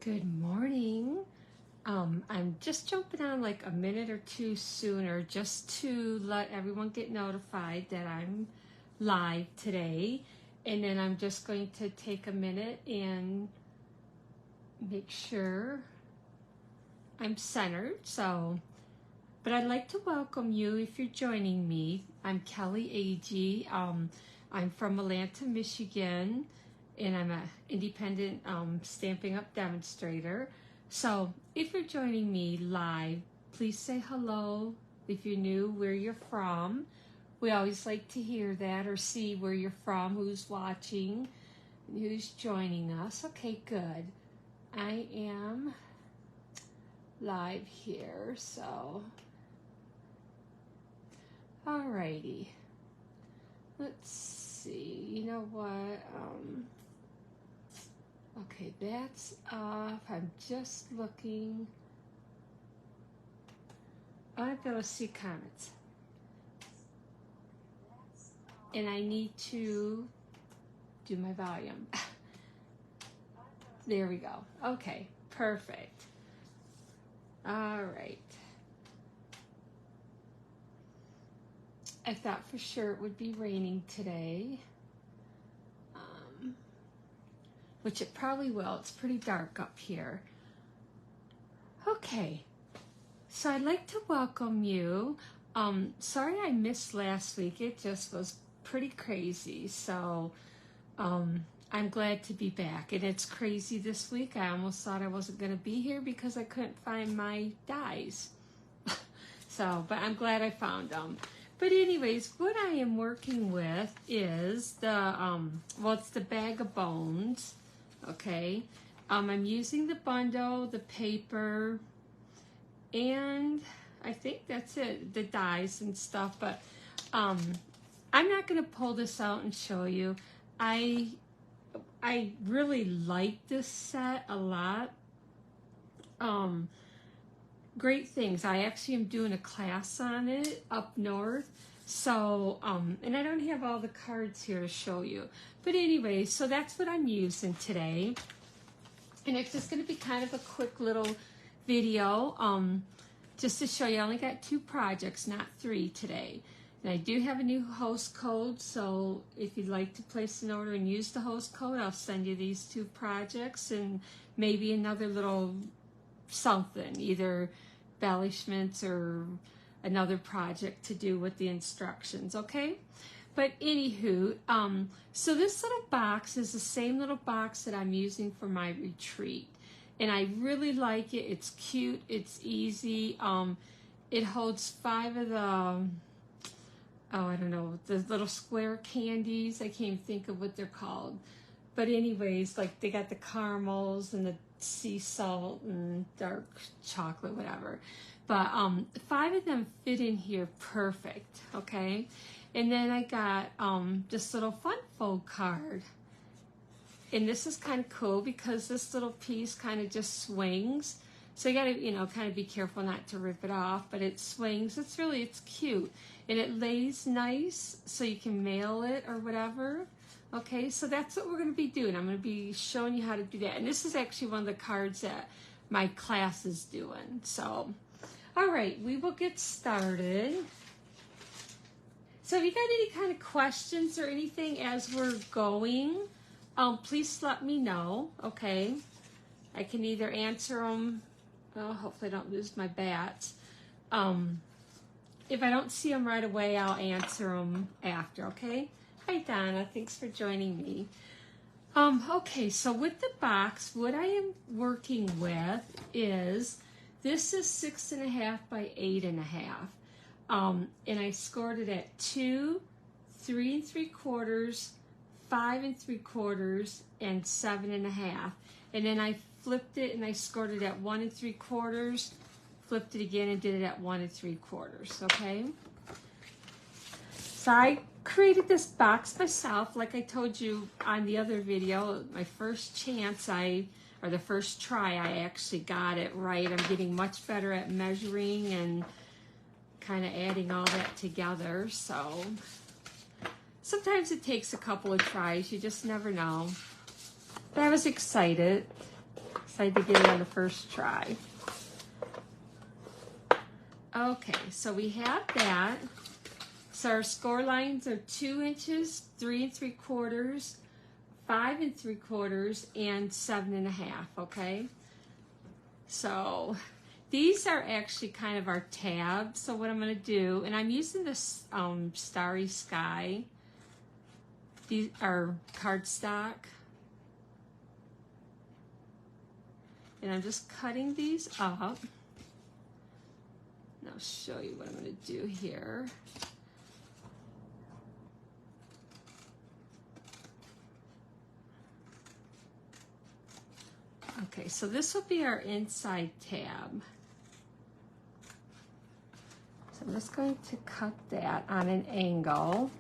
Good morning. I'm just jumping on like a minute or two sooner just to let everyone get notified that I'm live today. And then I'm just going to take a minute and make sure I'm centered. But I'd like to welcome you if you're joining me. I'm Kelly Agee. I'm from Atlanta, Michigan, and I'm an independent Stampin' Up! Demonstrator. So if you're joining me live, please say hello. If you're new, where you're from. We always like to hear that or see where you're from, who's watching, and who's joining us. Okay, good. I am live here, so alrighty. Let's see. You know what? Okay, that's off. I'm just looking. I'm gonna see comments, and I need to do my volume. There we go. Okay, perfect. All right. I thought for sure it would be raining today, which it probably will. It's pretty dark up here. Okay, so I'd like to welcome you. Sorry I missed last week. It just was pretty crazy. So I'm glad to be back. And it's crazy this week. I almost thought I wasn't going to be here because I couldn't find my dies. But I'm glad I found them. But anyways, what I am working with is it's the Bag of Bones, okay? I'm using the bundle, the paper, and I think that's it, the dies and stuff, but I'm not going to pull this out and show you. I really like this set a lot. Great things. I actually am doing a class on it up north. So, and I don't have all the cards here to show you. But anyway, so that's what I'm using today. And it's just going to be kind of a quick little video, just to show you. I only got 2 projects, not 3 today. And I do have a new host code, so if you'd like to place an order and use the host code, I'll send you these 2 projects and maybe another little something, either embellishments or another project to do with the instructions, okay? But anywho, so this little box is the same little box that I'm using for my retreat. And I really like it. It's cute. It's easy. It holds 5 of the, I don't know, the little square candies. I can't even think of what they're called. But anyways, like they got the caramels and the sea salt and dark chocolate, whatever. But 5 of them fit in here perfect, okay? And then I got this little fun fold card. And this is kind of cool because this little piece kind of just swings. So you gotta, kind of be careful not to rip it off, but it swings. It's cute. And it lays nice so you can mail it or whatever. Okay, so that's what we're going to be doing. I'm going to be showing you how to do that. And this is actually one of the cards that my class is doing. So, all right, we will get started. So if you got any kind of questions or anything as we're going, please let me know, okay? I can either answer them, hopefully I don't lose my bats. If I don't see them right away, I'll answer them after, okay? Hi Donna, thanks for joining me. Okay, so with the box, what I am working with is, this is 6.5 by 8.5. And I scored it at 2, 3 3/4, 5 3/4, and 7.5. And then I flipped it and I scored it at 1 3/4, flipped it again and did it at 1 3/4, okay? So I created this box myself, like I told you on the other video. My first chance, the first try, I actually got it right. I'm getting much better at measuring and kind of adding all that together. So sometimes it takes a couple of tries. You just never know. But I was excited. Tried to get it on the first try. Okay, so we have that. So our score lines are 2 inches, 3 3/4, 5 3/4, and 7 1/2, okay? So these are actually kind of our tabs. So what I'm going to do, and I'm using this Starry Sky. These are cardstock. And I'm just cutting these up. And I'll show you what I'm going to do here. Okay, so this will be our inside tab. So I'm just going to cut that on an angle.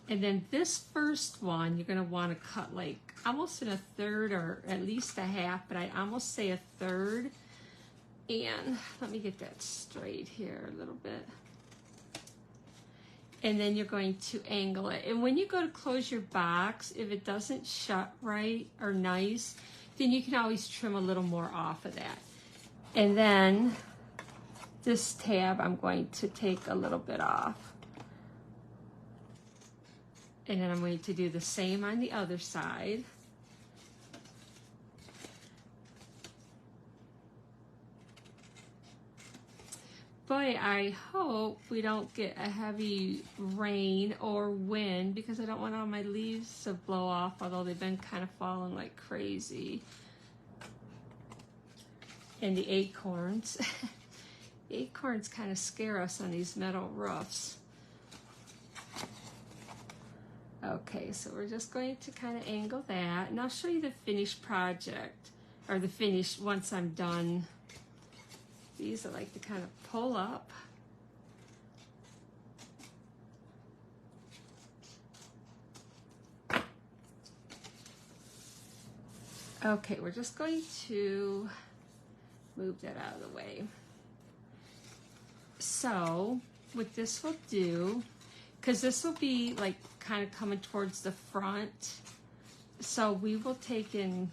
And then this first one, you're going to want to cut like almost in a third or at least a half, but I almost say a third. And let me get that straight here a little bit. And then you're going to angle it. And when you go to close your box, if it doesn't shut right or nice, then you can always trim a little more off of that. And then this tab, I'm going to take a little bit off. And then I'm going to do the same on the other side. Boy, I hope we don't get a heavy rain or wind because I don't want all my leaves to blow off, although they've been kind of falling like crazy. And the acorns. Acorns kind of scare us on these metal roofs. Okay, so we're just going to kind of angle that, and I'll show you the finished project, or the finished once I'm done. These I like to kind of pull up. Okay, we're just going to move that out of the way. So what this will do, because this will be like kind of coming towards the front, so we will take and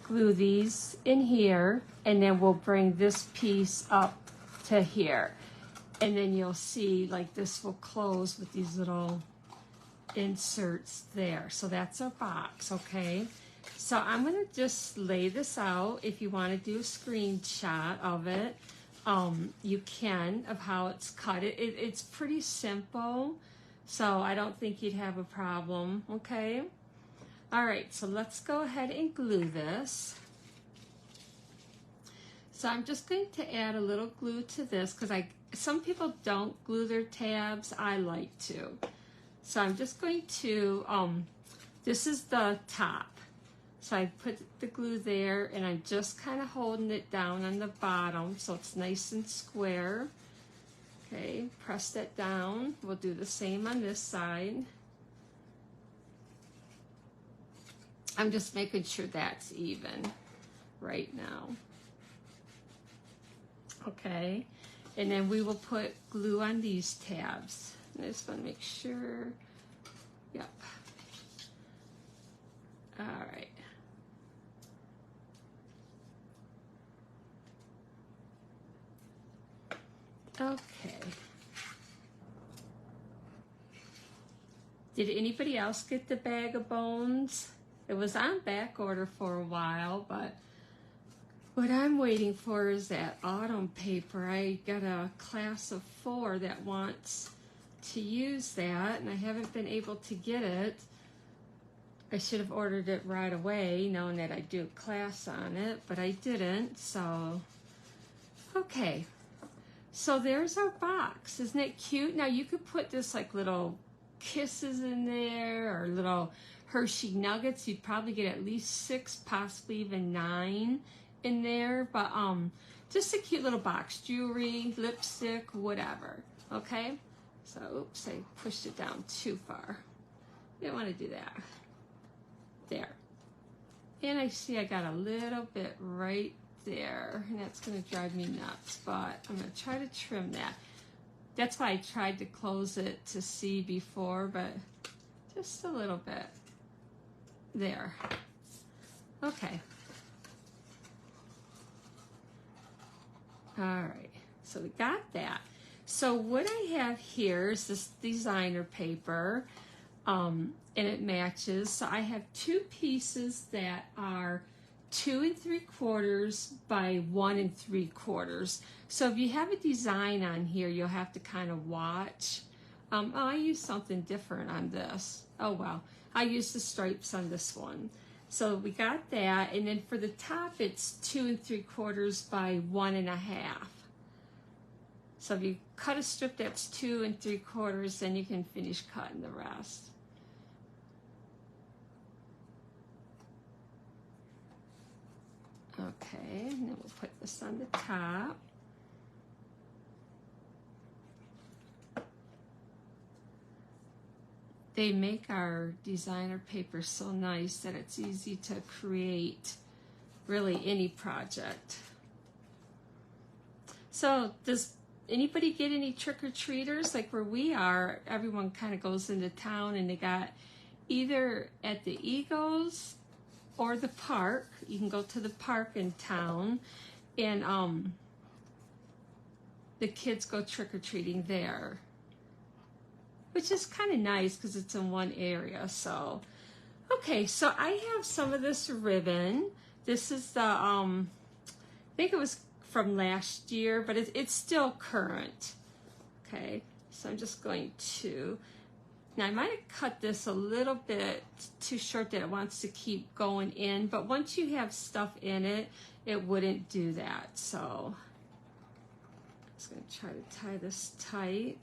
glue these in here, and then we'll bring this piece up to here, and then you'll see like this will close with these little inserts there. So that's our box. Okay, so I'm going to just lay this out. If you want to do a screenshot of it, you can, of how it's cut. It's pretty simple, so I don't think you'd have a problem. Okay. All right, so let's go ahead and glue this. So I'm just going to add a little glue to this because some people don't glue their tabs. I like to. So I'm just going to, this is the top. So I put the glue there, and I'm just kind of holding it down on the bottom so it's nice and square. Okay, press that down. We'll do the same on this side. I'm just making sure that's even right now. Okay, and then we will put glue on these tabs. I just want to make sure. Yep. All right. Okay. Did anybody else get the bag of bones? It was on back order for a while, but what I'm waiting for is that autumn paper. I got a class of 4 that wants to use that, and I haven't been able to get it. I should have ordered it right away, knowing that I'd do a class on it, but I didn't, so. Okay, so there's our box. Isn't it cute? Now you could put this like little kisses in there, or little Hershey nuggets. You'd probably get at least 6, possibly even 9 in there, but just a cute little box. Jewelry, lipstick, whatever. Okay, so oops, I pushed it down too far. You don't want to do that. There, and I see I got a little bit right there, and that's going to drive me nuts, but I'm going to try to trim that. That's why I tried to close it to see before, but Just a little bit. There. Okay. All right. So we got that. So what I have here is this designer paper, and it matches. So I have two pieces that are 2 3/4 by 1 3/4. So if you have a design on here, you'll have to kind of watch. Oh, I used something different on this. Oh well, I used the stripes on this one. So we got that, and then for the top, it's 2 3/4 by 1 1/2. So if you cut a strip that's 2 3/4, then you can finish cutting the rest. Okay, and then we'll put this on the top. They make our designer paper so nice that it's easy to create really any project. So does anybody get any trick-or-treaters? Like where we are, everyone kind of goes into town and they got either at the Eagles or the park. You can go to the park in town, and the kids go trick-or-treating there, which is kind of nice because it's in one area. So, okay, so I have some of this ribbon. This is the, I think it was from last year, but it's still current. Okay, so I'm just going to, now I might have cut this a little bit too short that it wants to keep going in, but once you have stuff in it, it wouldn't do that. So I'm just going to try to tie this tight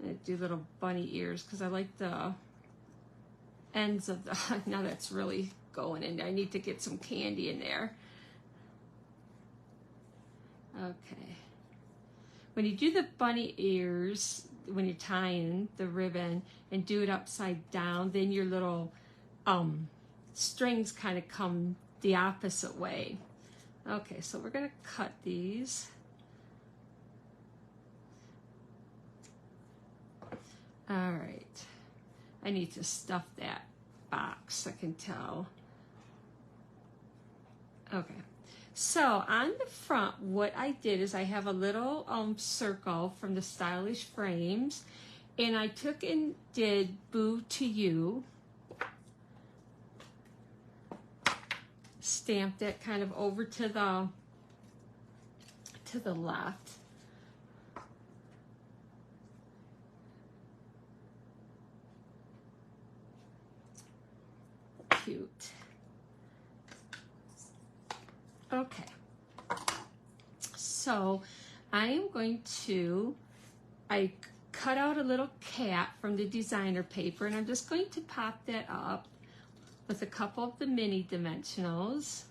and do little bunny ears because I like the ends of the, now that's really going in there. I need to get some candy in there. Okay. When you do the bunny ears, when you're tying the ribbon and do it upside down, then your little strings kind of come the opposite way. Okay, so we're going to cut these. All right. I need to stuff that box, I can tell. Okay. So on the front, what I did is I have a little circle from the Stylish Frames, and I took and did Boo to You. Stamped it kind of over to the left. Cute. Okay, so I am going to, I cut out a little cat from the designer paper, and I'm just going to pop that up with a couple of the mini dimensionals.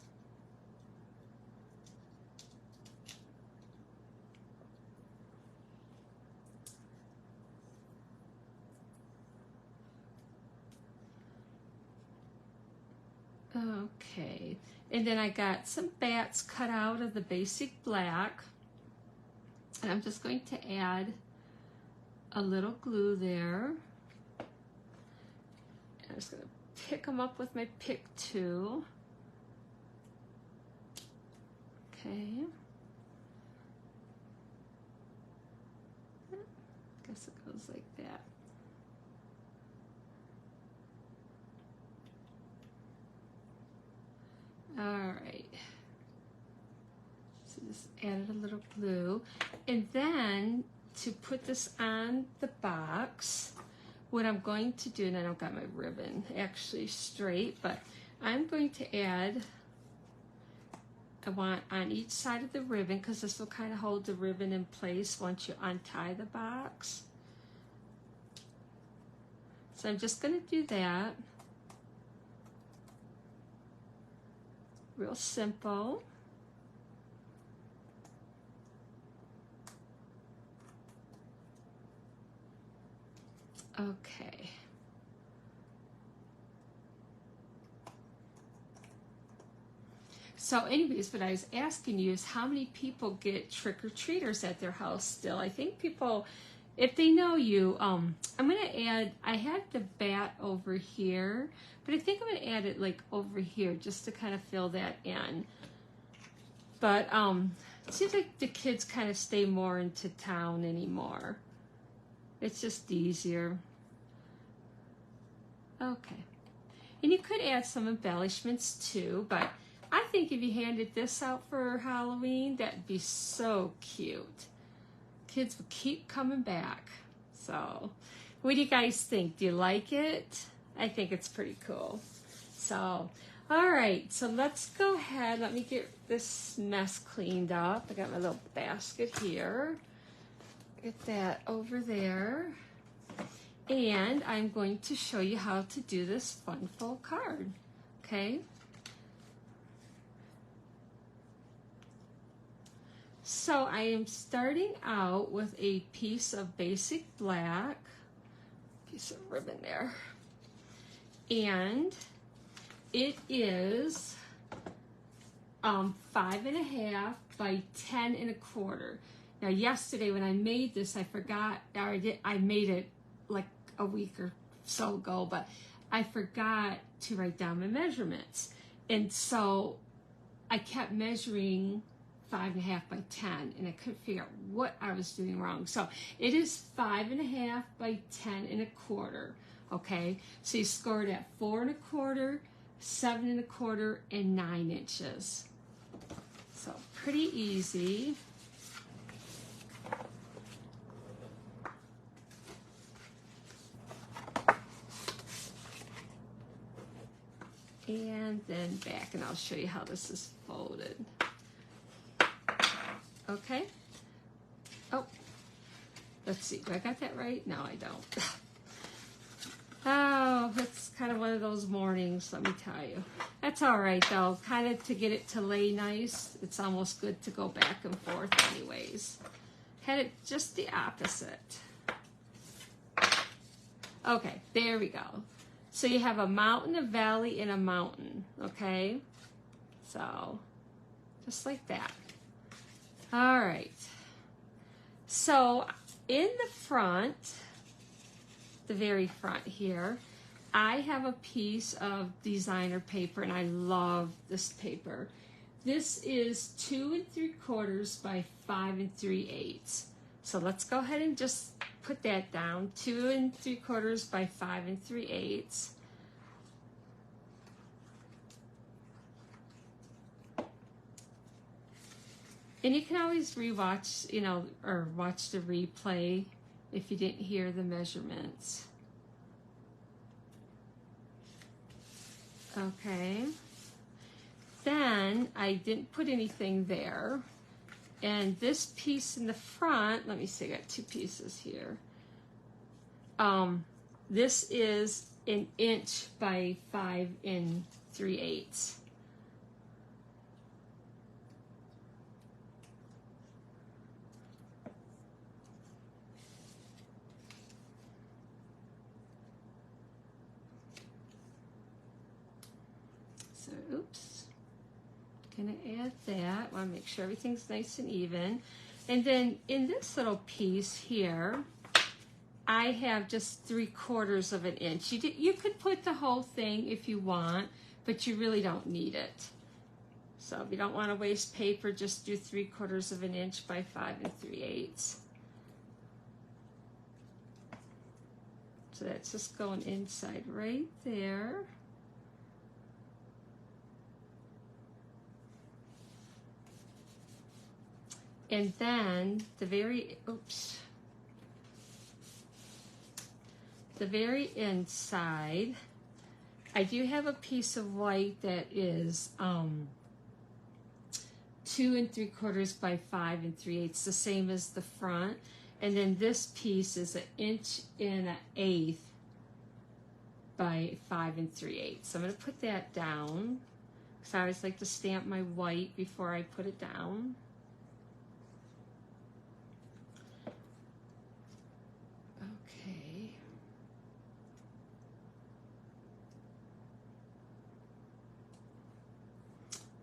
Okay, and then I got some bats cut out of the basic black, and I'm just going to add a little glue there. And I'm just going to pick them up with my pick tool. Okay. I guess it goes like that. All right, so just added a little glue, and then to put this on the box, what I'm going to do, and I don't got my ribbon actually straight, but I'm going to add, I want on each side of the ribbon, because this will kind of hold the ribbon in place once you untie the box. So I'm just going to do that. Real simple. Okay. So anyways, what I was asking you is how many people get trick-or-treaters at their house still? I think people if they know you, I'm going to add, I had the bat over here, but I think I'm going to add it like over here just to kind of fill that in. But it seems like the kids kind of stay more into town anymore. It's just easier. Okay. And you could add some embellishments too, but I think if you handed this out for Halloween, that'd be so cute. Kids will keep coming back. So, what do you guys think? Do you like it? I think it's pretty cool. So, all right, so let's go ahead. Let me get this mess cleaned up. I got my little basket here. Get that over there. And I'm going to show you how to do this fun fold card, okay? So I am starting out with a piece of basic black, piece of ribbon there, and it is 5.5 by 10.25. Now yesterday when I made this, I forgot, or I made it like a week or so ago, but I forgot to write down my measurements, and so I kept measuring 5.5 by 10, and I couldn't figure out what I was doing wrong. So it is 5.5 by 10.25. Okay, so you score it at 4.25, 7.25, and 9 inches. So pretty easy. And then back, and I'll show you how this is folded. Okay. Oh, let's see. Do I got that right? No, I don't. Oh, it's kind of one of those mornings, let me tell you. That's all right, though. Kind of to get it to lay nice, it's almost good to go back and forth anyways. Had it just the opposite. Okay, there we go. So you have a mountain, a valley, and a mountain, okay? So, just like that. All right. So, in the front, the very front here, I have a piece of designer paper, and I love this paper. This is 2 3/4 by 5 3/8. So let's go ahead and just put that down. 2 3/4 by 5 3/8. And you can always rewatch, you know, or watch the replay if you didn't hear the measurements. Okay. Then I didn't put anything there. And this piece in the front, let me see, I got 2 pieces here. This is 1 inch by 5 3/8. So, oops. Gonna add that. Want to make sure everything's nice and even. And then in this little piece here, I have just 3/4 of an inch. You could put the whole thing if you want, but you really don't need it. So if you don't want to waste paper, just do 3/4 of an inch by 5 3/8. So that's just going inside right there. And then the very inside, I do have a piece of white that is 2 3/4 by 5 3/8, the same as the front. And then this piece is 1 1/8 by 5 3/8. So I'm going to put that down because I always like to stamp my white before I put it down. Okay.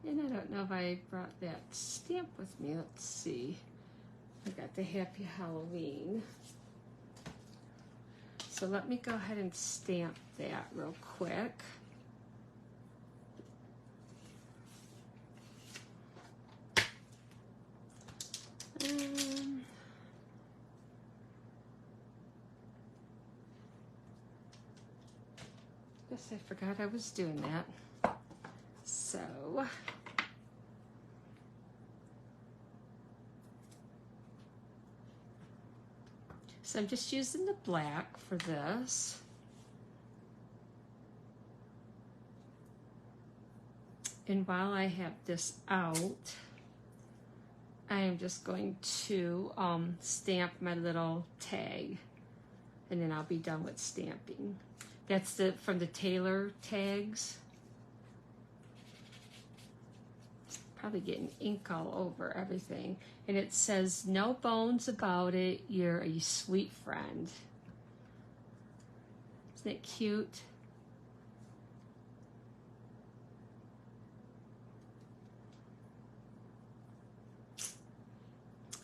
And I don't know if I brought that stamp with me. Let's see. I got the Happy Halloween. So let me go ahead and stamp that real quick. Guess I forgot I was doing that. So I'm just using the black for this. And while I have this out, I am just going to stamp my little tag, and then I'll be done with stamping. That's from the Taylor tags. Probably getting ink all over everything. And it says, no bones about it, you're a sweet friend. Isn't it cute?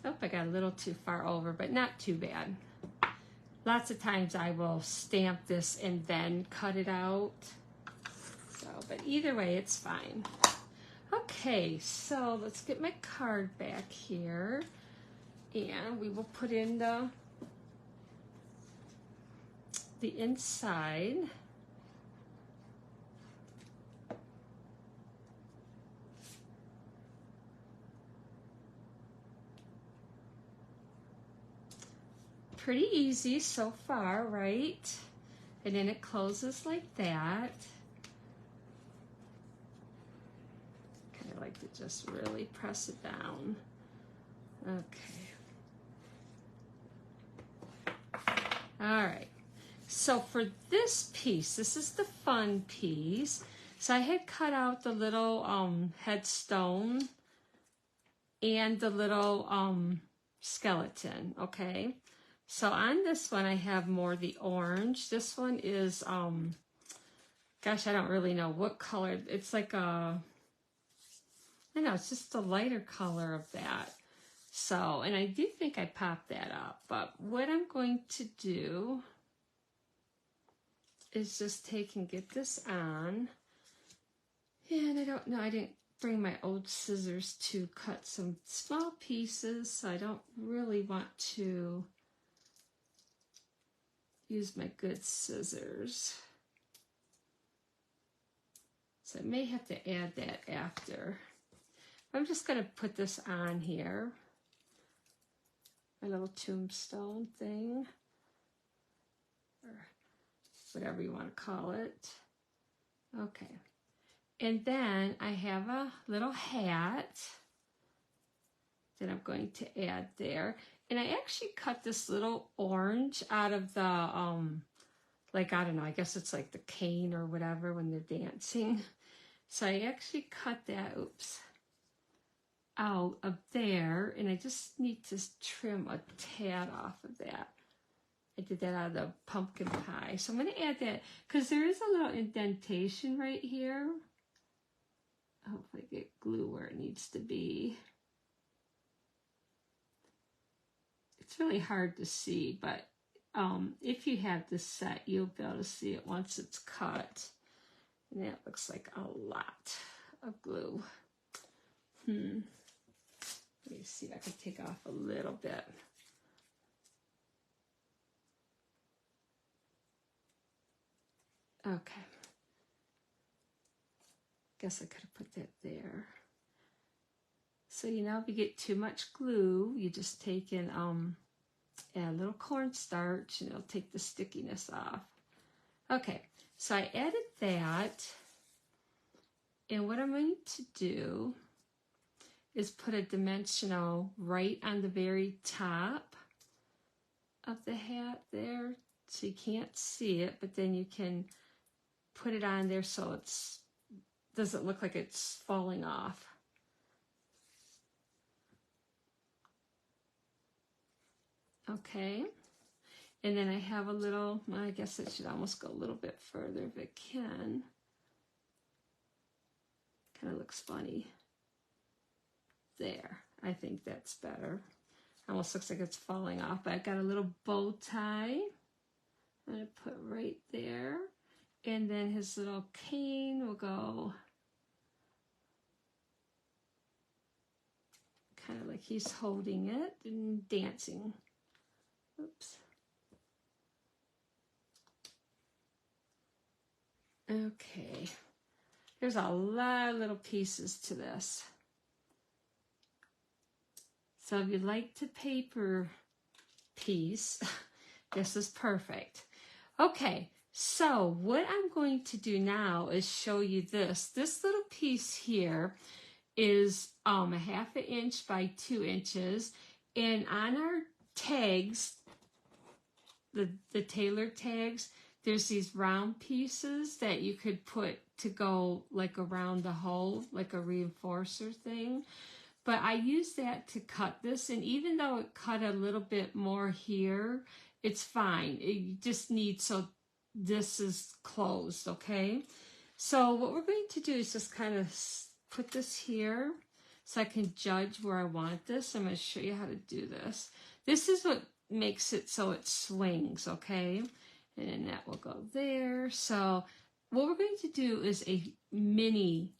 Oh, I got a little too far over, but not too bad. Lots of times I will stamp this and then cut it out. So, but either way, it's fine. Okay, so let's get my card back here, and we will put in the inside. Pretty easy so far, right? And then it closes like that. Kind of like to just really press it down. Okay. All right. So for this piece, this is the fun piece. So I had cut out the little headstone and the little skeleton, okay? So on this one, I have more the orange. This one is, gosh, I don't really know what color. It's like I know, it's just the lighter color of that. So, and I do think I popped that up. But what I'm going to do is just take and get this on. And I don't know, I didn't bring my old scissors to cut some small pieces, so I don't really want to use my good scissors. So I may have to add that after. I'm just going to put this on here. My little tombstone thing. Or whatever you want to call it. Okay. And then I have a little hat that I'm going to add there. And I actually cut this little orange out of the, like, I don't know, I guess it's like the cane or whatever when they're dancing. So I actually cut that, out of there. And I just need to trim a tad off of that. I did that out of the pumpkin pie. So I'm going to add that because there is a little indentation right here. I hope I get glue where it needs to be. It's really hard to see, but if you have this set, you'll be able to see it once it's cut. And that looks like a lot of glue. Let me see if I can take off a little bit. Okay. Guess I could have put that there. So, you know, if you get too much glue, you just take in add a little cornstarch and it'll take the stickiness off. Okay, so I added that. And what I'm going to do is put a dimensional right on the very top of the hat there. So you can't see it, but then you can put it on there so it's doesn't look like it's falling off. Okay, and then I have a little, well, I guess it should almost go a little bit further if it can. Kind of looks funny. There, I think that's better. Almost looks like it's falling off, but I've got a little bow tie. I'm going to put right there. And then his little cane will go kind of like he's holding it and dancing. Oops. Okay. There's a lot of little pieces to this. So if you like to paper piece, this is perfect. Okay, so what I'm going to do now is show you this. This little piece here is a 1/2 inch by 2 inches. And on our tags, the tailor tags, there's these round pieces that you could put to go like around the hole, like a reinforcer thing. But I use that to cut this, and even though it cut a little bit more here, it's fine. It just needs so this is closed, okay? So what we're going to do is just kind of put this here so I can judge where I want this. I'm going to show you how to do this. This is what makes it so it swings, okay? And then that will go there. So what we're going to do is a mini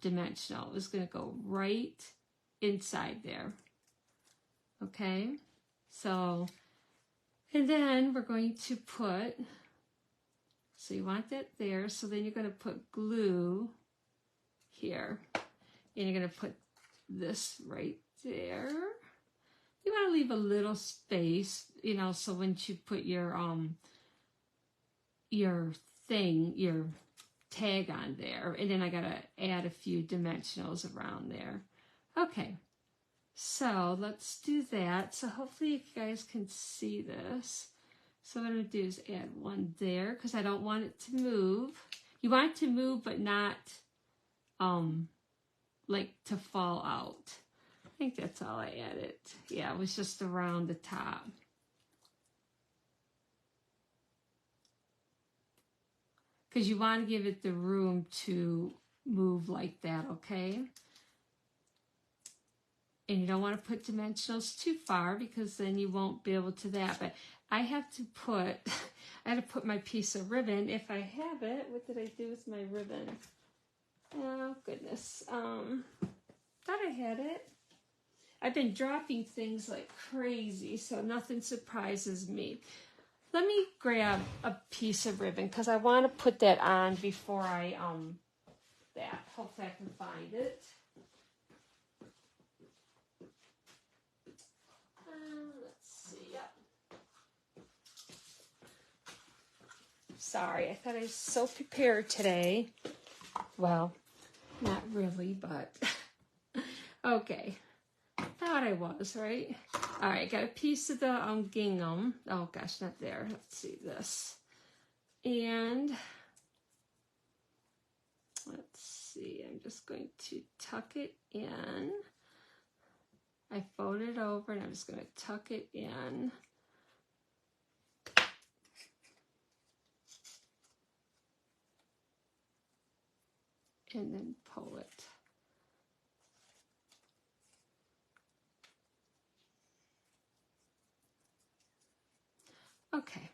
dimensional. It's going to go right inside there. Okay, so, and then we're going to put, so you want that there, so then you're going to put glue here, and you're going to put this right there. You want to leave a little space, you know, so once you put your thing, your tag on there, and then I gotta add a few dimensionals around there. Okay, so let's do that. So hopefully you guys can see this. So what I'm gonna do is add one there because I don't want it to move. You want it to move, but not like to fall out. I think that's all I added. Yeah, it was just around the top. Because you want to give it the room to move like that, okay? And you don't want to put dimensionals too far because then you won't be able to that. But I have to put, I had to put my piece of ribbon. If I have it, what did I do with my ribbon? Oh, goodness. Thought I had it. I've been dropping things like crazy, so nothing surprises me. Let me grab a piece of ribbon because I want to put that on before I, that. Hopefully I can find it. Let's see, yep. Sorry, I thought I was so prepared today. Well, not really, but okay. Thought I was, right? All right, got a piece of the gingham. Oh gosh, not there. Let's see this. And let's see, I'm just going to tuck it in. I fold it over and I'm just going to tuck it in. And then pull it. Okay,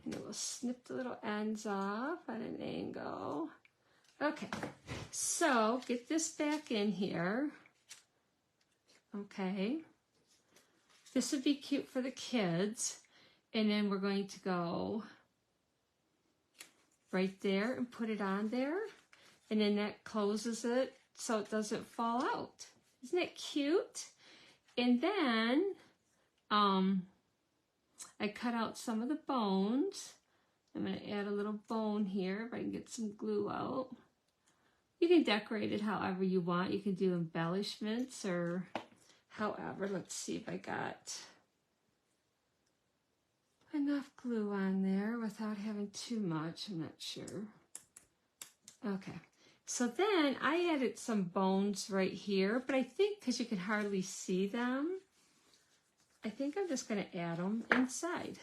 and then we'll snip the little ends off at an angle. Okay, so get this back in here. Okay, this would be cute for the kids. And then we're going to go right there and put it on there. And then that closes it so it doesn't fall out. Isn't it cute? And then I cut out some of the bones. I'm going to add a little bone here if I can get some glue out. You can decorate it however you want. You can do embellishments or however. Let's see if I got enough glue on there without having too much. I'm not sure. Okay. So then I added some bones right here, but I think because you can hardly see them, I think I'm just going to add them inside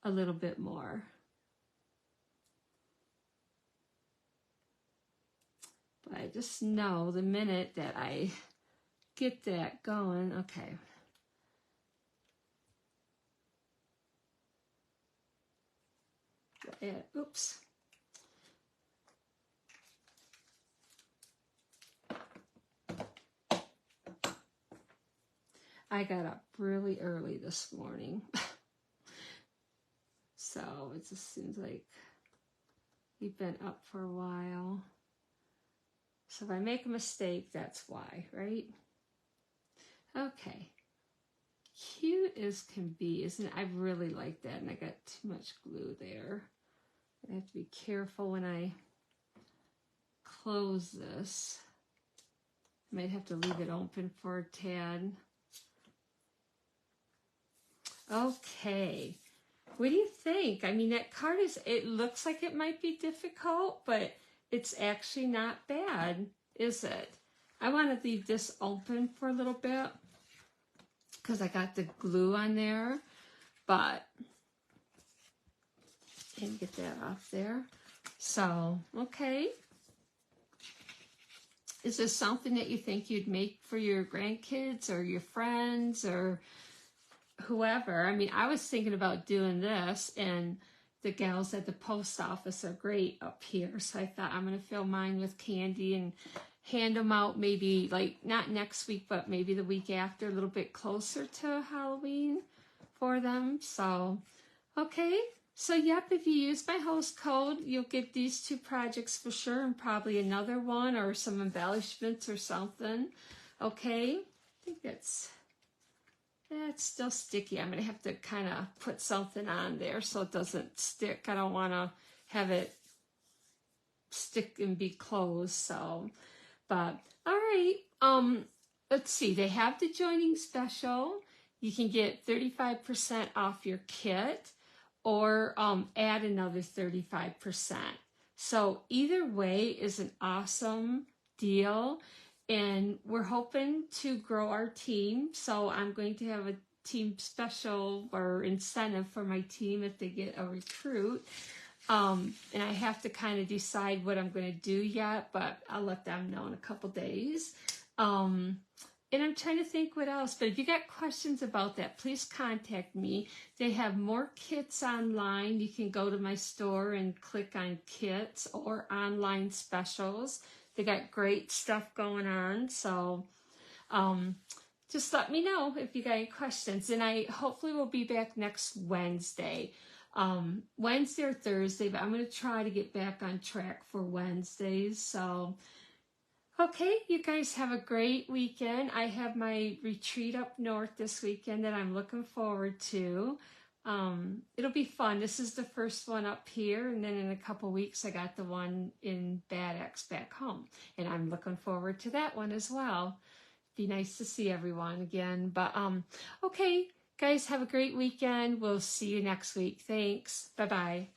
a little bit more. But I just know the minute that I get that going, okay. add, oops. I got up really early this morning. So it just seems like you've been up for a while. So if I make a mistake, that's why, right? Okay. Cute as can be, isn't it? I really like that, and I got too much glue there. I have to be careful when I close this. I might have to leave it open for a tad. Okay. What do you think? I mean, that card it looks like it might be difficult, but it's actually not bad, is it? I want to leave this open for a little bit because I got the glue on there, but and get that off there. So, okay. Is this something that you think you'd make for your grandkids or your friends or whoever? I mean, I was thinking about doing this, and the gals at the post office are great up here. So I thought I'm going to fill mine with candy and hand them out maybe like not next week, but maybe the week after, a little bit closer to Halloween for them. So, okay. So, yep, if you use my host code, you'll get these 2 projects for sure, and probably another one or some embellishments or something. Okay. I think that's still sticky. I'm going to have to kind of put something on there so it doesn't stick. I don't want to have it stick and be closed. So, but all right. Let's see. They have the joining special. You can get 35% off your kit or add another 35%. So either way is an awesome deal. And we're hoping to grow our team. So I'm going to have a team special or incentive for my team if they get a recruit. And I have to kind of decide what I'm going to do yet, but I'll let them know in a couple days. And I'm trying to think what else. But if you got questions about that, please contact me. They have more kits online. You can go to my store and click on kits or online specials. They got great stuff going on. So just let me know if you got any questions. And I hopefully will be back next Wednesday. Wednesday or Thursday, but I'm going to try to get back on track for Wednesdays. So, okay, you guys have a great weekend. I have my retreat up north this weekend that I'm looking forward to. It'll be fun. This is the first one up here, and then in a couple weeks I got the one in Bad X back home, and I'm looking forward to that one as well. Be nice to see everyone again. But okay, guys, have a great weekend. We'll see you next week. Thanks. Bye-bye.